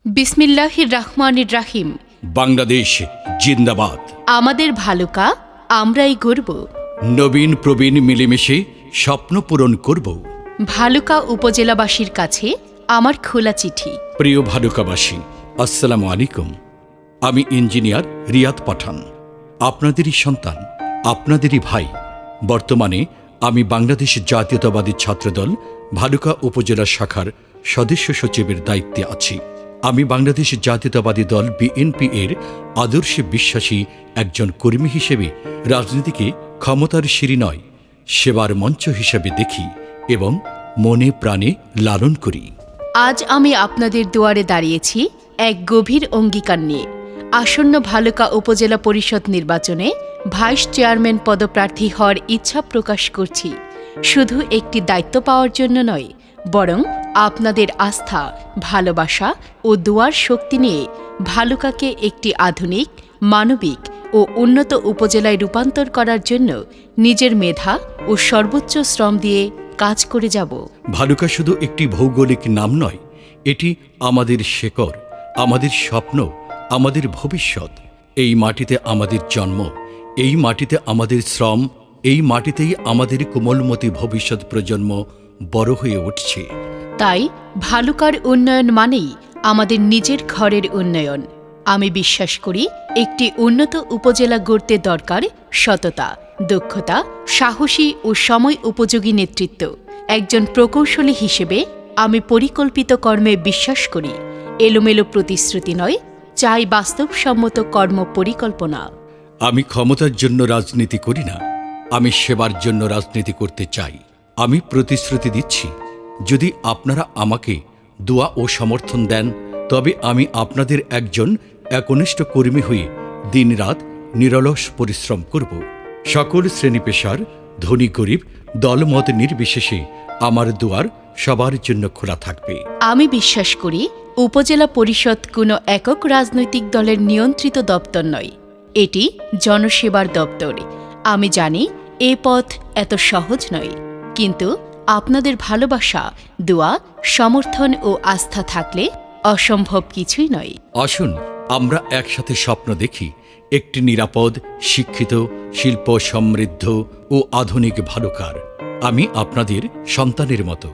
বিসমিল্লাহির রহমানির রাহিম। বাংলাদেশ জিন্দাবাদ। আমাদের ভালুকা, আমরাই গর্ব। নবীন প্রবীণ মিলেমিশে স্বপ্ন পূরণ করব। ভালুকা উপজেলাবাসীর কাছে আমার খোলা চিঠি। প্রিয় ভালুকাবাসী, আসসালামু আলাইকুম। আমি ইঞ্জিনিয়ার রিয়াদ পাঠান, আপনাদেরই সন্তান, আপনাদেরই ভাই। বর্তমানে আমি বাংলাদেশ জাতীয়তাবাদী ছাত্রদল ভালুকা উপজেলা শাখার সদস্য সচিবের দায়িত্বে আছি। আমি বাংলাদেশ জাতীয়তাবাদী দল বিএনপি এর আদর্শে বিশ্বাসী একজন কর্মী হিসেবে রাজনীতিকে ক্ষমতার সিঁড়ি নয়, সেবার মঞ্চ হিসেবে দেখি এবং মনে প্রাণে লালন করি। আজ আমি আপনাদের দুয়ারে দাঁড়িয়েছি এক গভীর অঙ্গীকার নিয়ে। আসন্ন ভালুকা উপজেলা পরিষদ নির্বাচনে ভাইস চেয়ারম্যান পদপ্রার্থী হওয়ার ইচ্ছা প্রকাশ করছি। শুধু একটি দায়িত্ব পাওয়ার জন্য নয়, বরং আপনাদের আস্থা, ভালোবাসা ও দোয়ার শক্তি নিয়ে ভালুকাকে একটি আধুনিক, মানবিক ও উন্নত উপজেলায় রূপান্তর করার জন্য নিজের মেধা ও সর্বোচ্চ শ্রম দিয়ে কাজ করে যাব। ভালুকা শুধু একটি ভৌগোলিক নাম নয়, এটি আমাদের শেকড়, আমাদের স্বপ্ন, আমাদের ভবিষ্যৎ। এই মাটিতে আমাদের জন্ম, এই মাটিতে আমাদের শ্রম, এই মাটিতেই আমাদের কোমলমতি ভবিষ্যৎ প্রজন্ম বড় হয়ে উঠছে। তাই ভালুকার উন্নয়ন মানেই আমাদের নিজের ঘরের উন্নয়ন। আমি বিশ্বাস করি একটি উন্নত উপজেলা গড়তে দরকার সততা, দক্ষতা, সাহসী ও সময় উপযোগী নেতৃত্ব। একজন প্রকৌশলী হিসেবে আমি পরিকল্পিত কর্মে বিশ্বাস করি। এলোমেলো প্রতিশ্রুতি নয়, চাই বাস্তবসম্মত কর্ম পরিকল্পনা। আমি ক্ষমতার জন্য রাজনীতি করি না, আমি সেবার জন্য রাজনীতি করতে চাই। আমি প্রতিশ্রুতি দিচ্ছি, যদি আপনারা আমাকে দোয়া ও সমর্থন দেন, তবে আমি আপনাদের একজন একনিষ্ঠ কর্মী হয়ে দিনরাত নিরলস পরিশ্রম করব। সকল শ্রেণী পেশার, ধনী গরিব, দলমত নির্বিশেষে আমার দুয়ার সবার জন্য খোলা থাকবে। আমি বিশ্বাস করি উপজেলা পরিষদ কোনো একক রাজনৈতিক দলের নিয়ন্ত্রিত দপ্তর নয়, এটি জনসেবার দপ্তর। আমি জানি এ পথ এত সহজ নয়, কিন্তু আপনাদের ভালোবাসা, দোয়া, সমর্থন ও আস্থা থাকলে অসম্ভব কিছুই নয়। আসুন আমরা একসাথে স্বপ্ন দেখি একটি নিরাপদ, শিক্ষিত, শিল্প সমৃদ্ধ ও আধুনিক ভালুকার। আমি আপনাদের সন্তানের মতো,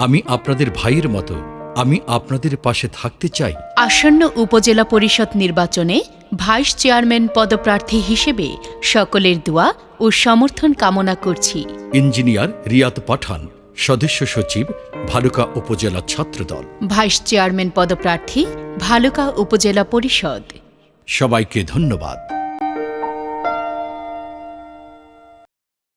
আমি আপনাদের ভাইয়ের মতো, আমি আপনাদের পাশে থাকতে চাই। আসন্ন উপজেলা পরিষদ নির্বাচনে ভাইস চেয়ারম্যান পদপ্রার্থী হিসেবে সকলের দোয়া ও সমর্থন কামনা করছি। ইঞ্জিনিয়ার রিয়াদ পাঠান, সদস্য সচিব, ভালুকা উপজেলা ছাত্রদল। ভাইস চেয়ারম্যান পদপ্রার্থী, ভালুকা উপজেলা পরিষদ। সবাইকে ধন্যবাদ।